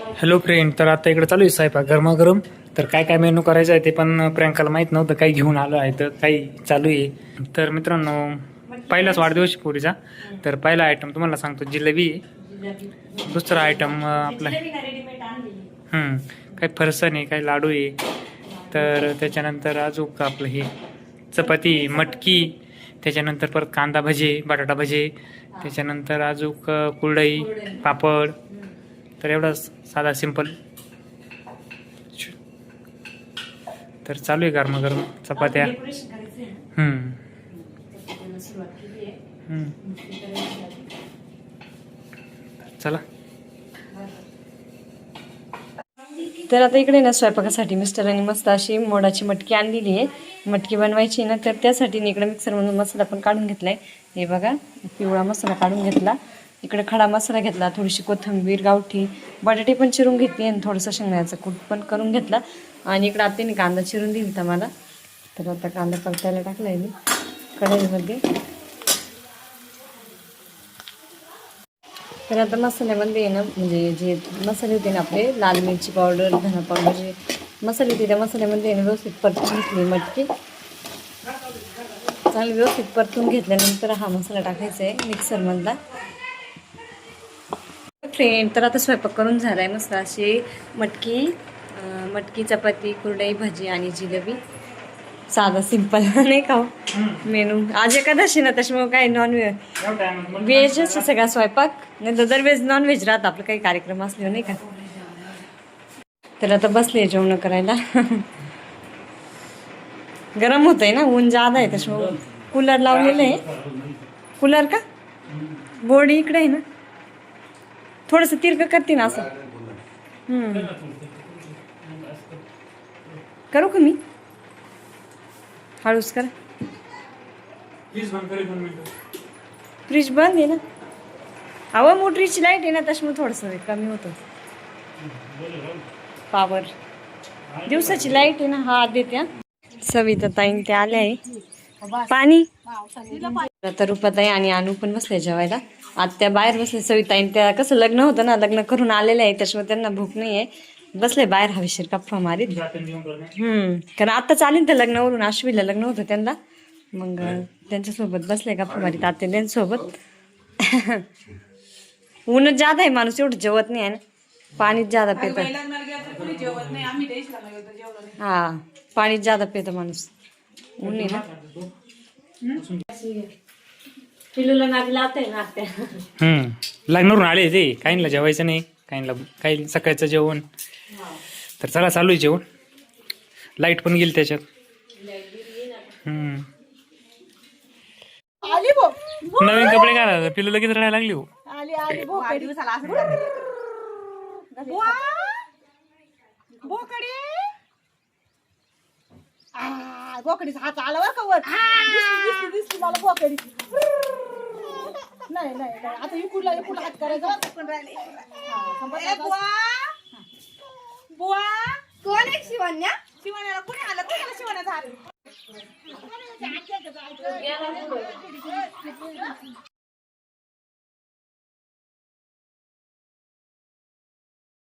Hello friend, तर आता इकडे चालू आहे स्वयंपाक गरमागरम. तर काय काय मेनू करायचं आहे ते पण प्रियंकाला माहीत नव्हतं. काही घेऊन आलो आहे तर काही चालू आहे. तर मित्रांनो, पहिलाच वाढदिवस आहे पोरीचा. तर पहिला आयटम तुम्हाला सांगतो, जिलेबी. दुसरा आयटम आपला काही फरसाण आहे, काही लाडू आहे. तर त्याच्यानंतर अजून आपलं हे चपाती, मटकी. त्याच्यानंतर परत कांदा भजे, बटाटा भजे. त्याच्यानंतर अजून कुरडई, पापड. तर एवढा साधा सिंपल. तर चालू आहे गरमागरम चपात्या. चला. तर आता इकडे ना स्वयंपाकासाठी मिस्टरांनी मस्त अशी मोडाची मटकी आणलेली आहे. मटकी बनवायची ना, तर त्यासाठी इकडे मिक्सरमधून मसाला पण काढून घेतलाय. हे बघा, पिवळा मसाला काढून घेतला. इकडे खडा मसाला घेतला, थोडीशी कोथिंबीर, गावठी बटाटे पण चिरून घेतली आणि थोडंसं शेंगदाण्याचा कूट पण करून घेतला. आणि इकडे आत्याने कांदा चिरून दिला मला. तर आता कांदा परतायला टाकलाय मी कढईमध्ये. तर आता मसाल्यामध्ये आहे ना, म्हणजे जे मसाले होते ना आपले, लाल मिरची पावडर, धना पावडर, जे मसाले होते त्या मसाल्यामध्ये व्यवस्थित परतून घेतली मटकी. चांगली व्यवस्थित परतून घेतल्यानंतर हा मसाला टाकायचा आहे मिक्सरमधला. फ्रेंड, तर आता स्वयंपाक करून झाला आहे. मस्त अशी मटकी, चपाती, कुरडई, भजी आणि जिलेबी. साधा सिंपल नाही का मेनू. आज एकादशी ना, त्याच्यामुळे काय व्हेजच सगळा स्वयंपाक. नाही तर दरवेळेस नॉनव्हेज राहत आपलं, काही कार्यक्रम असले नाही का. तर आता बसले जेवण करायला. गरम होत आहे ना, ऊन जादा आहे, त्याच्यामुळे कूलर लावलेलं आहे. कूलर का बोर्ड इकडे आहे ना, थोडंसं तिरकं करते ना असं. करू का मी? हळूच कर. फ्रीज बंद आहे ना. हवा मोटरीची लाईट आहे ना, त्याच्यामुळे थोडंसं कमी होतं पावर. दिवसाची लाईट आहे ना, हा देते. सविता ताईन ते आले आहे. पाणी तर रुपाताई आणि अनु पण बसले जेवायला. आत्या बाहेर बसले. सविताईन त्या कसं लग्न होतं ना, लग्न करून आलेलं आहे, त्याच्यामुळे त्यांना भूक नाही आहे. बसले बाहेर हवेशीर गप्पा मारीत. कारण आता चालेल तर लग्नावरून आश्वीला लग्न होतं त्यांना, मग त्यांच्यासोबत बसले गप्पा मारीत आत्या त्यांच्यासोबत. ऊनच जादा आहे, माणूस एवढं जेवत नाही आहे ना. पाणीच जादा पितं. हा, पाणीच जादा पितं माणूस. ऊन आहे ना. पिलूला नादी लावते ना आत्या. लग्नावरून आले ते, काहींना जेवायचं नाही, काही सकाळचं जेवण. तर चला, चालू आहे जेवण. लाईट पण गेली त्याच्यात. नवीन कपडे घाला, पिलू लगेच रडायला लागली. हो बोकडीचा हात आला बरं का वर. दिसली मला बोकडी. नाही आता इकडला हात करायचा. बुवा कोण आहे? शिवण्याला कोणी आलं? कोणाला शिवण्याचा हात?